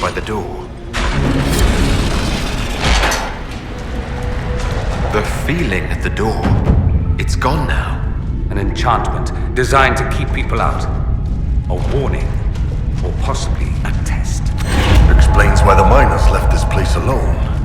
by the door. The feeling at the door. It's gone now. An enchantment designed to keep people out. A warning, or possibly a test. Explains why the miners left this place alone.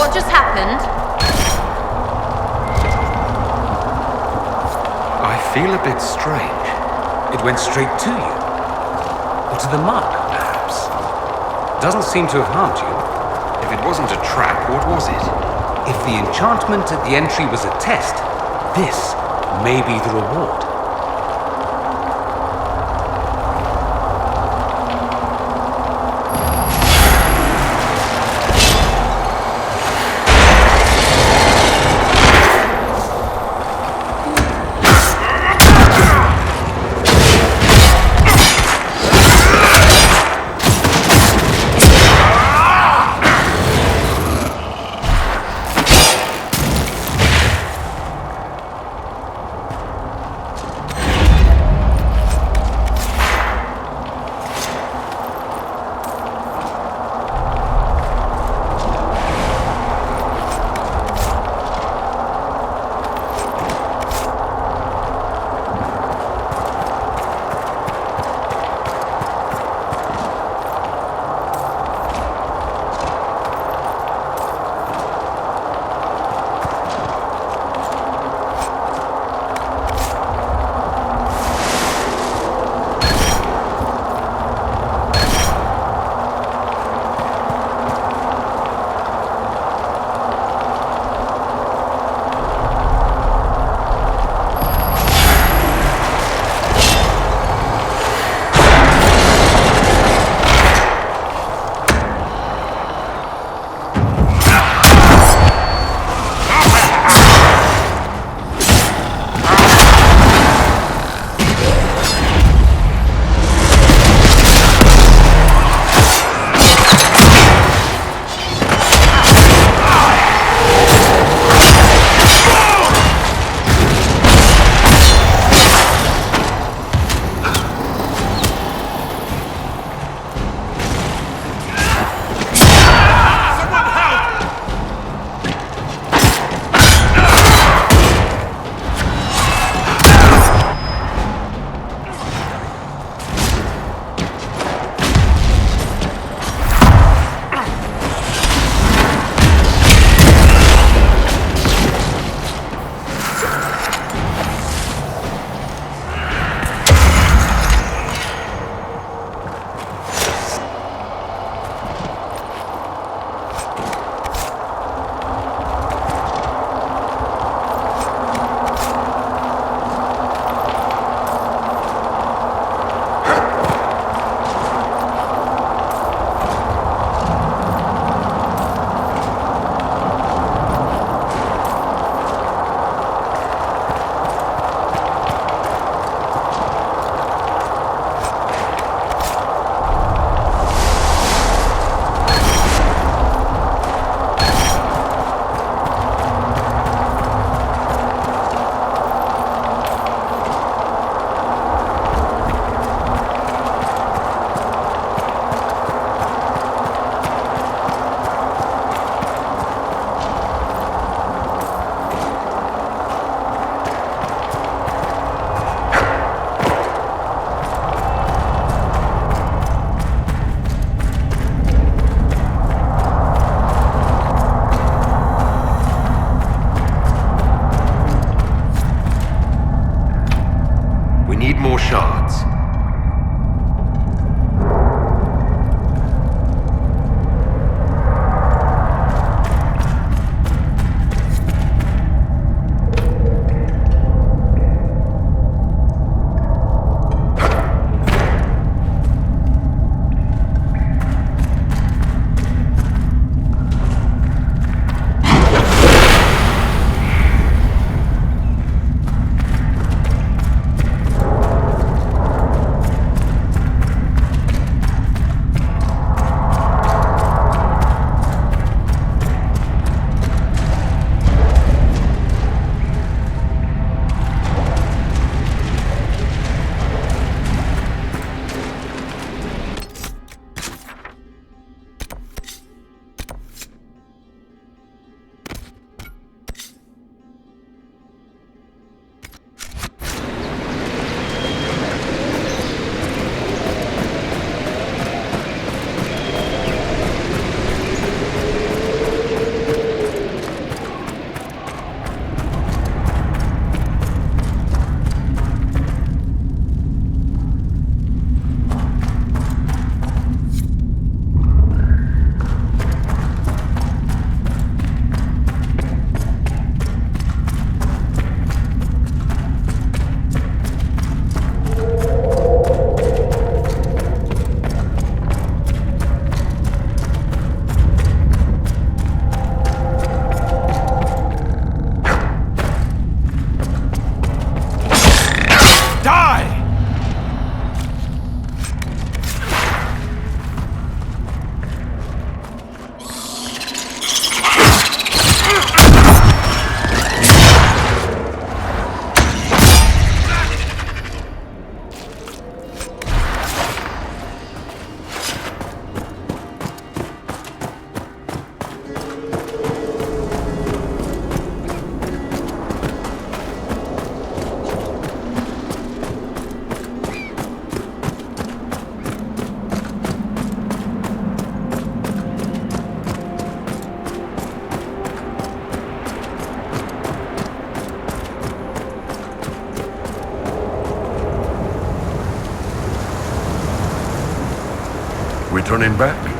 What just happened? I feel a bit strange. It went straight to you. Or to the mark, perhaps. Doesn't seem to have harmed you. If it wasn't a trap, what was it? If the enchantment at the entry was a test, this may be the reward. more shards. We turning back?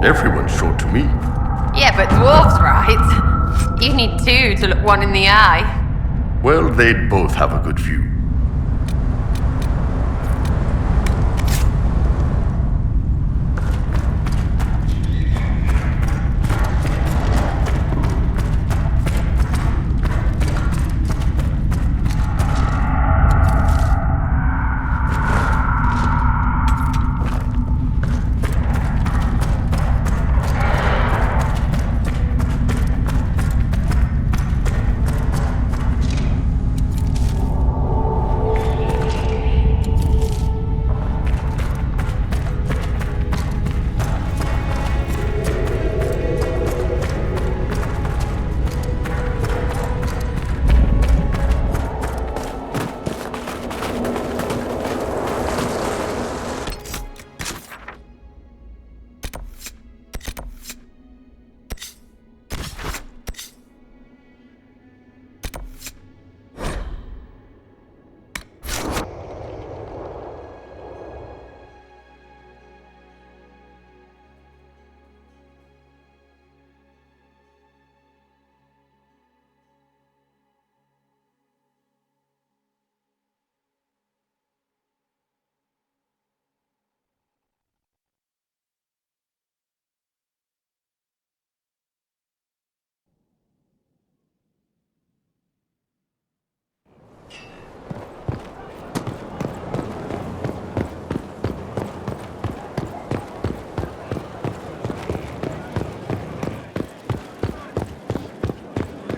Everyone's short to me. Yeah, but dwarves, right? You need two to look one in the eye. Well, they'd both have a good view.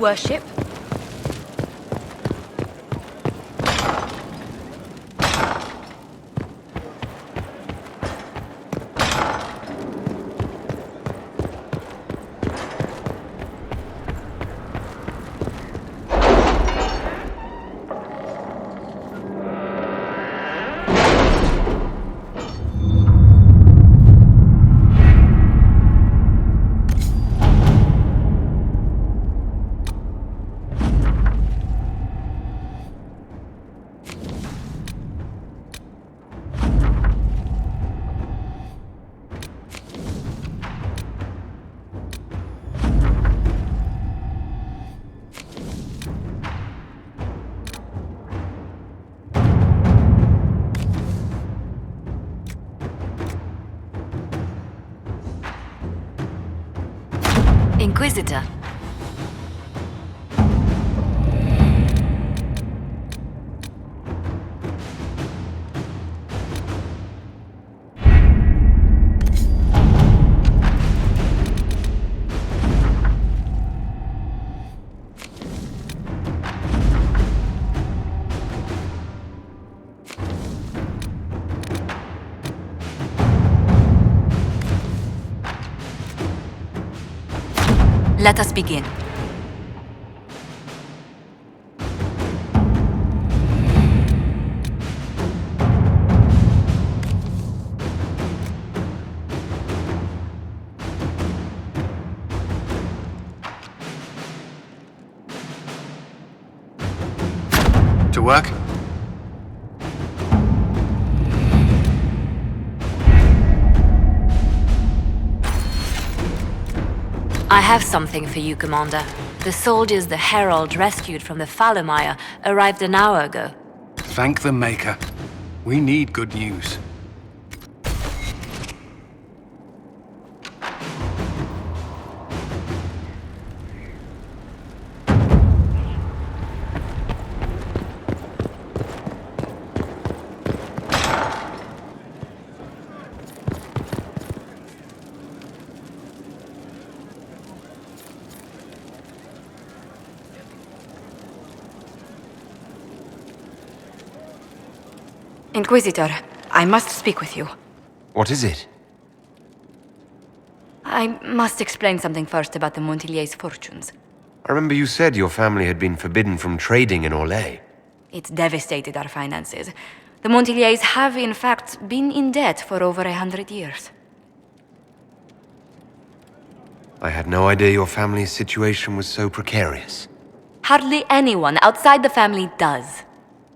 Worship? Inquisitor. Let us begin. To work? I have something for you, Commander. The soldiers the Herald rescued from the Fallermire arrived an hour ago. Thank the Maker. We need good news. Inquisitor, I must speak with you. What is it? I must explain something first about the Montillier's fortunes. I remember you said your family had been forbidden from trading in Orlais. It's devastated our finances. The Montillier's have, in fact, been in debt for over 100 years. I had no idea your family's situation was so precarious. Hardly anyone outside the family does.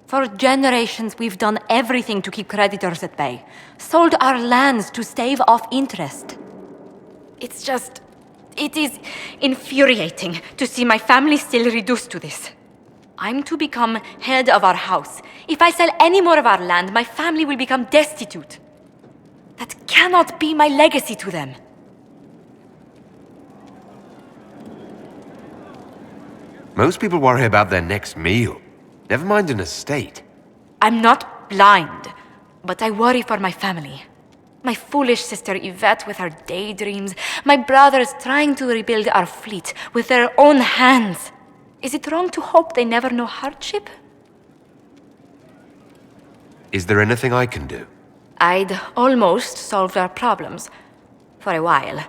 For generations, we've done everything to keep creditors at bay. Sold our lands to stave off interest. It's just... It is infuriating to see my family still reduced to this. I'm to become head of our house. If I sell any more of our land, my family will become destitute. That cannot be my legacy to them. Most people worry about their next meal. Never mind an estate. I'm not blind, but I worry for my family. My foolish sister Yvette with her daydreams, my brothers trying to rebuild our fleet with their own hands. Is it wrong to hope they never know hardship? Is there anything I can do? I'd almost solved our problems. For a while.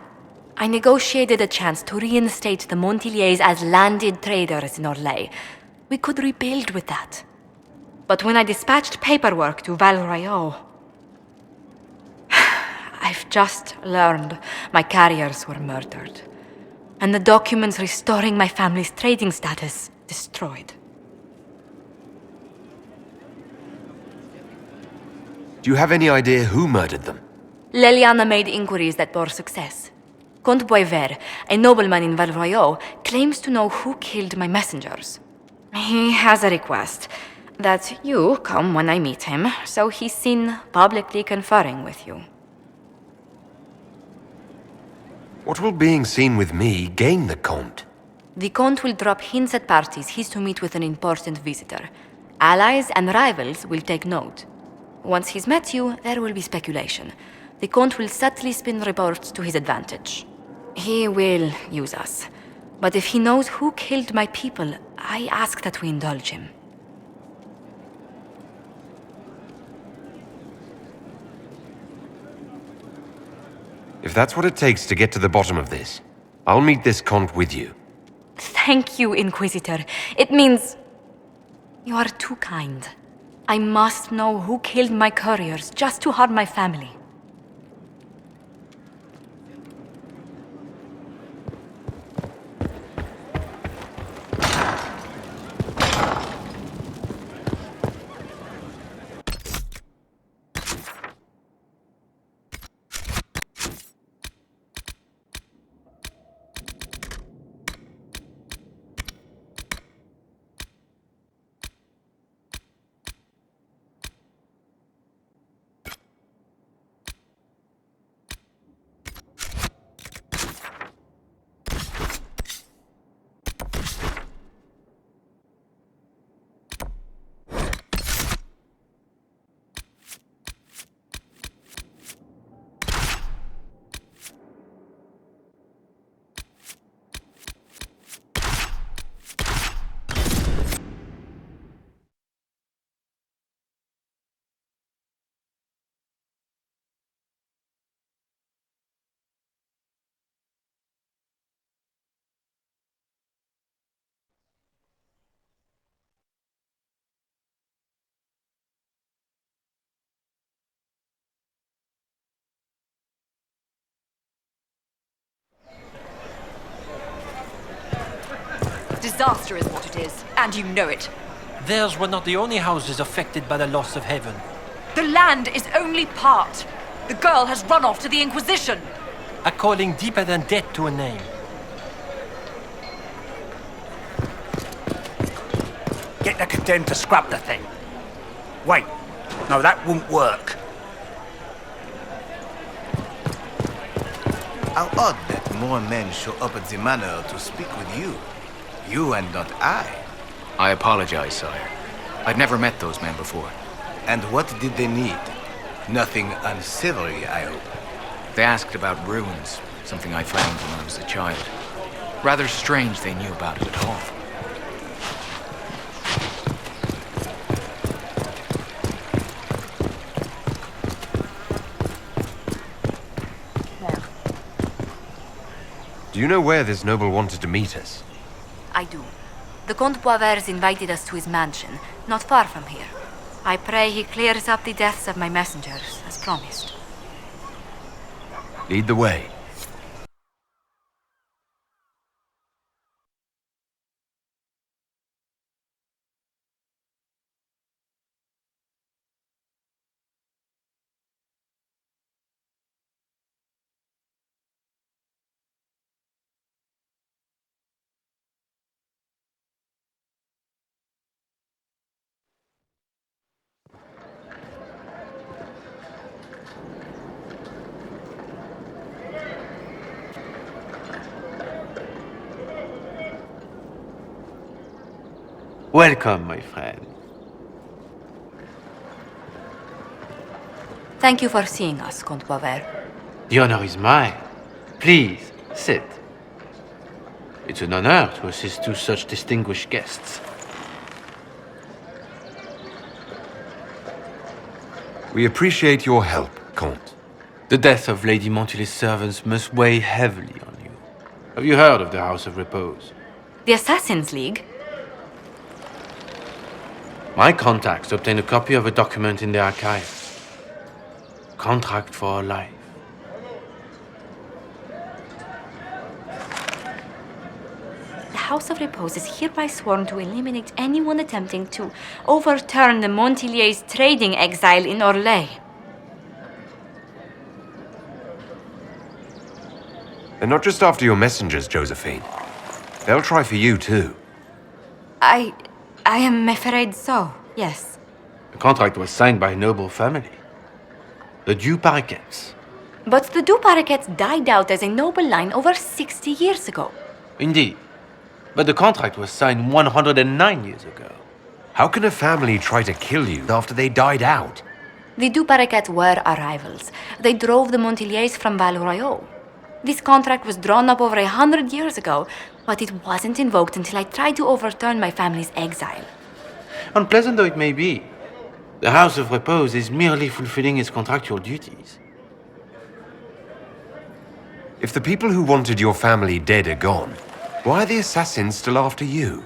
I negotiated a chance to reinstate the Montiliers as landed traders in Orlais. We could rebuild with that. But when I dispatched paperwork to Val Royeaux, I've just learned my carriers were murdered. And the documents restoring my family's trading status destroyed. Do you have any idea who murdered them? Leliana made inquiries that bore success. Comte Boisvert, a nobleman in Val Royeaux, claims to know who killed my messengers. He has a request that you come when I meet him, so he's seen publicly conferring with you. What will being seen with me gain the Comte? The Comte will drop hints at parties he's to meet with an important visitor. Allies and rivals will take note. Once he's met you, there will be speculation. The Comte will subtly spin reports to his advantage. He will use us. But if he knows who killed my people, I ask that we indulge him. If that's what it takes to get to the bottom of this, I'll meet this Comte with you. Thank you, Inquisitor. It means... you are too kind. I must know who killed my couriers just to harm my family. Disaster is what it is, and you know it. Theirs were not the only houses affected by the loss of heaven. The land is only part. The girl has run off to the Inquisition. A calling deeper than death to a name. Get the condemned to scrap the thing. Wait. No, that won't work. How odd that more men show up at the manor to speak with you. You and not I. I apologize, sire. I've never met those men before. And what did they need? Nothing unsavory, I hope. They asked about ruins, something I found when I was a child. Rather strange they knew about it at all. Do you know where this noble wanted to meet us? I do. The Comte Boisvert invited us to his mansion, not far from here. I pray he clears up the deaths of my messengers, as promised. Lead the way. Welcome, my friend. Thank you for seeing us, Comte Boisvert. The honor is mine. Please, sit. It's an honor to assist two such distinguished guests. We appreciate your help, Comte. The death of Lady Montily's servants must weigh heavily on you. Have you heard of the House of Repose? The Assassin's League? My contacts obtained a copy of a document in the archive. Contract for life. The House of Repose is hereby sworn to eliminate anyone attempting to overturn the Montiliers' trading exile in Orlais. They're not just after your messengers, Josephine. They'll try for you, too. I am afraid so, yes. The contract was signed by a noble family. The Du Paraquets. But the Du Paraquets died out as a noble line over 60 years ago. Indeed. But the contract was signed 109 years ago. How can a family try to kill you after they died out? The Du Paraquets were our rivals. They drove the Montiliers from Val-Royaux. This contract was drawn up over 100 years ago, but it wasn't invoked until I tried to overturn my family's exile. Unpleasant though it may be, the House of Repose is merely fulfilling its contractual duties. If the people who wanted your family dead are gone, why are the assassins still after you?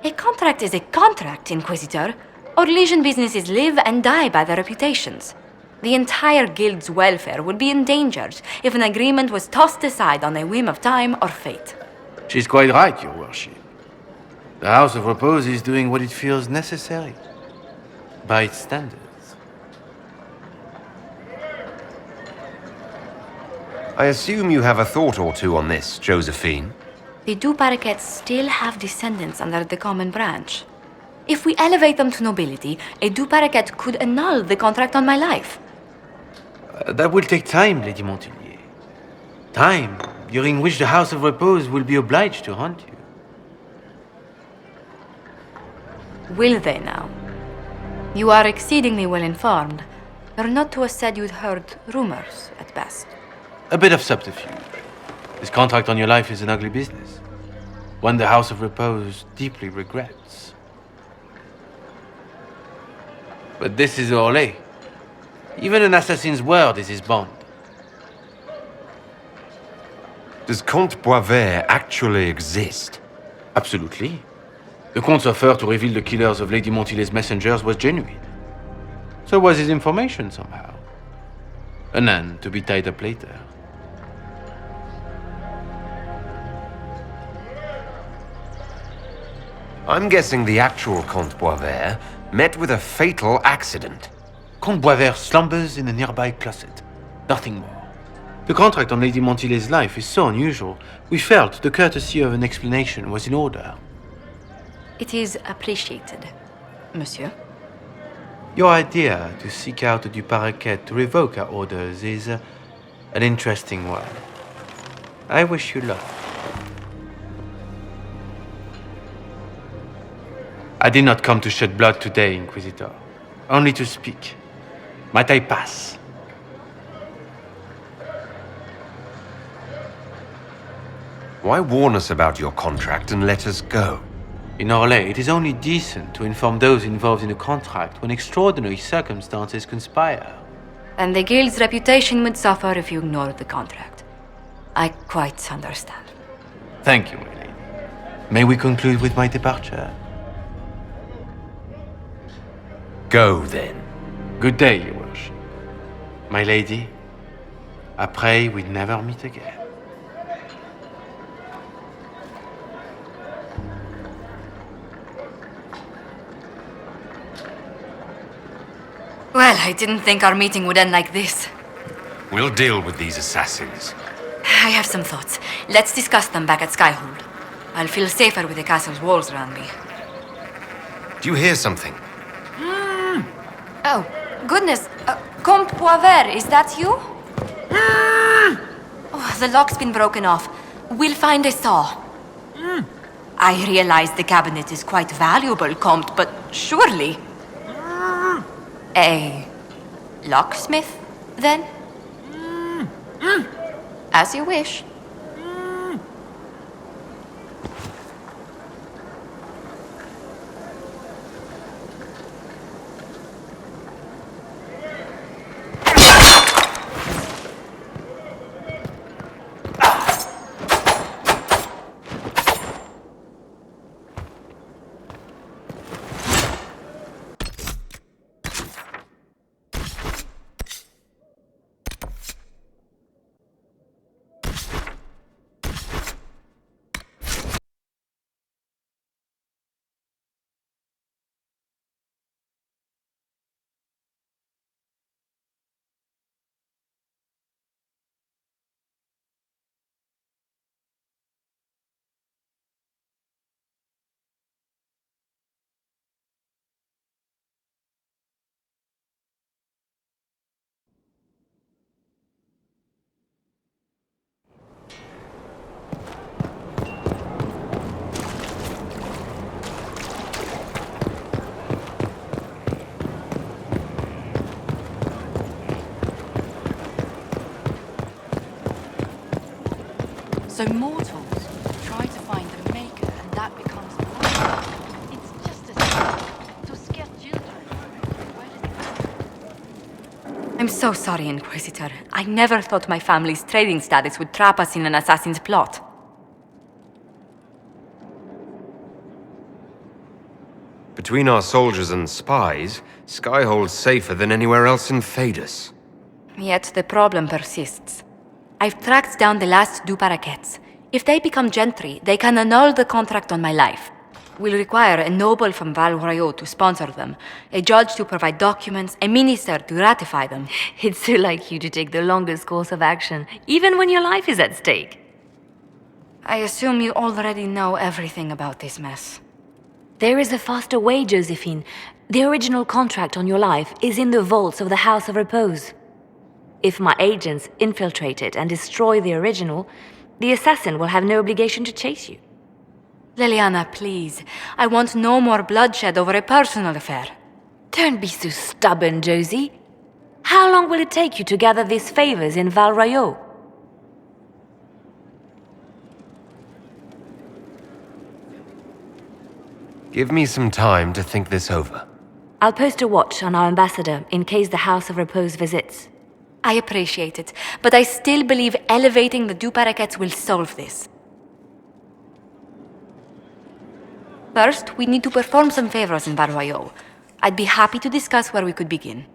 A contract is a contract, Inquisitor. Orlesian businesses live and die by their reputations. The entire guild's welfare would be endangered if an agreement was tossed aside on a whim of time or fate. She's quite right, Your Worship. The House of Repose is doing what it feels necessary, by its standards. I assume you have a thought or two on this, Josephine. The Du Paraquets still have descendants under the common branch. If we elevate them to nobility, a Du Paraquet could annul the contract on my life. That will take time, Lady Montilier. Time during which the House of Repose will be obliged to hunt you. Will they now? You are exceedingly well informed. You're not to have said you'd heard rumors, at best. A bit of subterfuge. This contract on your life is an ugly business. One the House of Repose deeply regrets. But this is Orlais. Even an assassin's word is his bond. Does Comte Boisvert actually exist? Absolutely. The Comte's offer to reveal the killers of Lady Montilier's messengers was genuine. So was his information somehow. An end to be tied up later. I'm guessing the actual Comte Boisvert met with a fatal accident. Comte Boisvert slumbers in a nearby closet. Nothing more. The contract on Lady Montilier's life is so unusual, we felt the courtesy of an explanation was in order. It is appreciated, monsieur. Your idea to seek out the Du Paraquet to revoke our orders is an interesting one. I wish you luck. I did not come to shed blood today, Inquisitor. Only to speak. Might I pass? Why warn us about your contract and let us go? In Orlais, it is only decent to inform those involved in a contract when extraordinary circumstances conspire. And the guild's reputation would suffer if you ignored the contract. I quite understand. Thank you, my lady. May we conclude with my departure? Go, then. Good day, Your Worship. My lady, I pray we never meet again. Well, I didn't think our meeting would end like this. We'll deal with these assassins. I have some thoughts. Let's discuss them back at Skyhold. I'll feel safer with the castle's walls around me. Do you hear something? Oh, goodness. Comte Boisvert, is that you? Oh, the lock's been broken off. We'll find a saw. I realize the cabinet is quite valuable, Comte, but surely... A locksmith, then? As you wish. So mortals try to find a maker, and that becomes a life. It's just as simple to scare children. Where does it I'm so sorry, Inquisitor. I never thought my family's trading status would trap us in an assassin's plot. Between our soldiers and spies, Skyhold's safer than anywhere else in Thadus. Yet the problem persists. I've tracked down the last du Paraquets. If they become gentry, they can annul the contract on my life. We'll require a noble from Val Royaux to sponsor them, a judge to provide documents, a minister to ratify them. It's so like you to take the longest course of action, even when your life is at stake. I assume you already know everything about this mess. There is a faster way, Josephine. The original contract on your life is in the vaults of the House of Repose. If my agents infiltrate it and destroy the original, the assassin will have no obligation to chase you. Liliana, please. I want no more bloodshed over a personal affair. Don't be so stubborn, Josie. How long will it take you to gather these favors in Val Royaux? Give me some time to think this over. I'll post a watch on our ambassador in case the House of Repose visits. I appreciate it, but I still believe elevating the du Paraquets will solve this. First, we need to perform some favors in Val Royaux. I'd be happy to discuss where we could begin.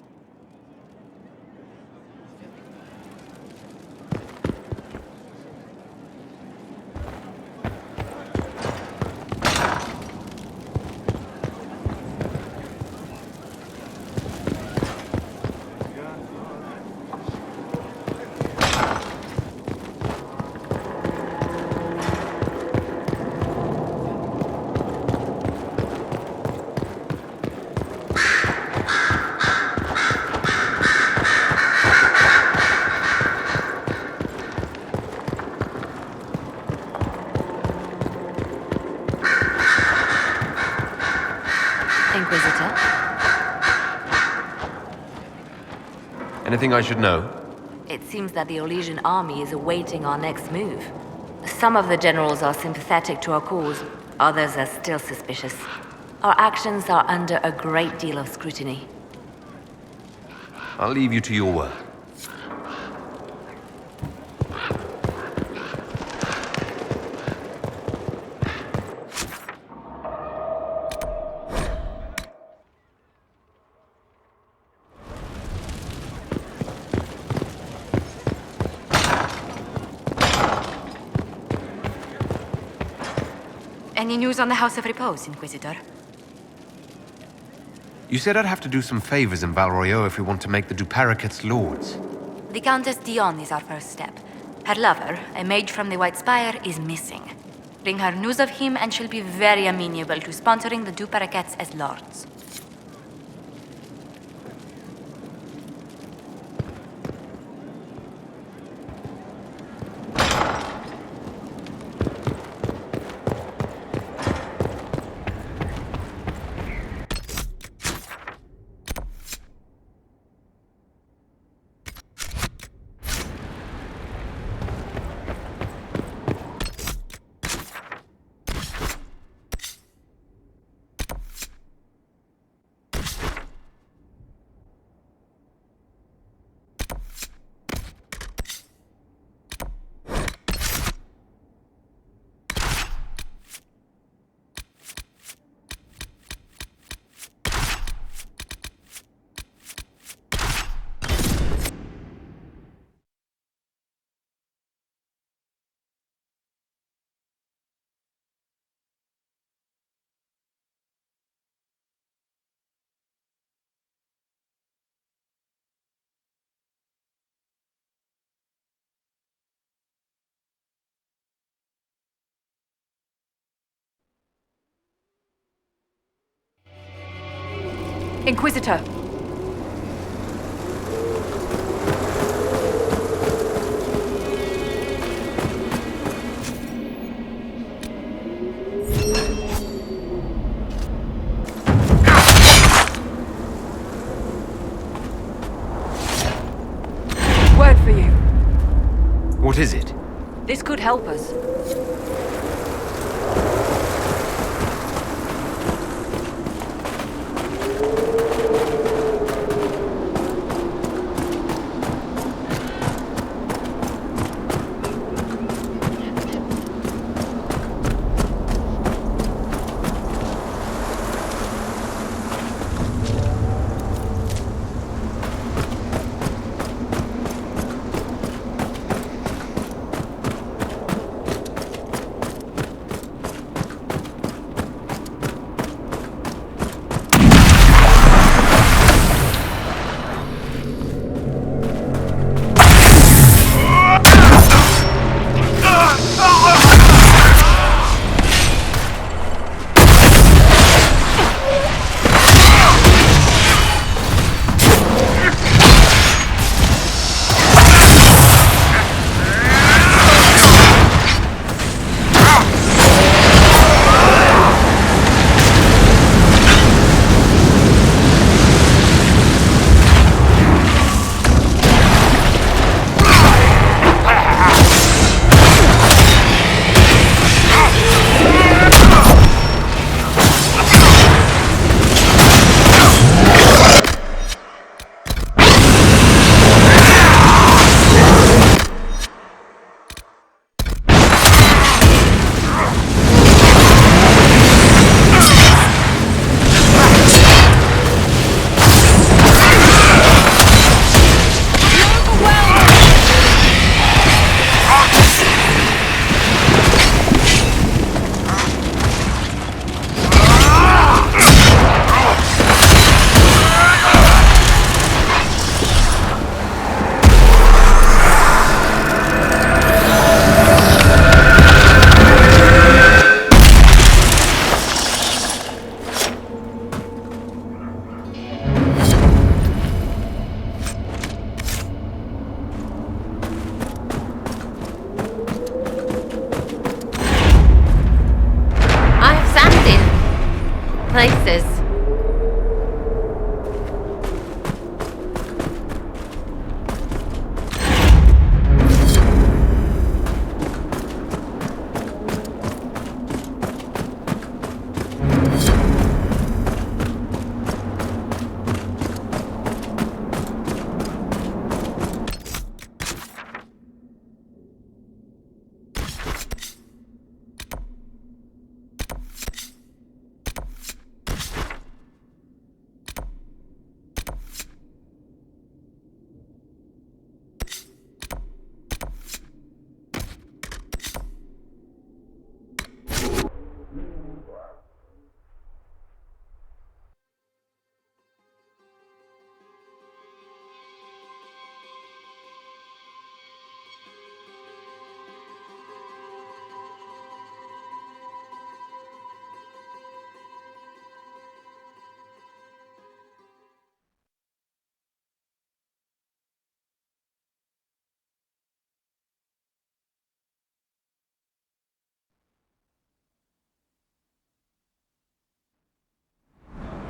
Inquisitor? Anything I should know? It seems that the Orlesian army is awaiting our next move. Some of the generals are sympathetic to our cause, others are still suspicious. Our actions are under a great deal of scrutiny. I'll leave you to your work. Any news on the House of Repose, Inquisitor? You said I'd have to do some favors in Val Royaux if we want to make the du Paraquets lords. The Countess Dion is our first step. Her lover, a mage from the White Spire, is missing. Bring her news of him and she'll be very amenable to sponsoring the du Paraquets as lords. Inquisitor. Word for you. What is it? This could help us. Places.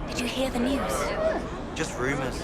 Did you hear the news? Just rumors.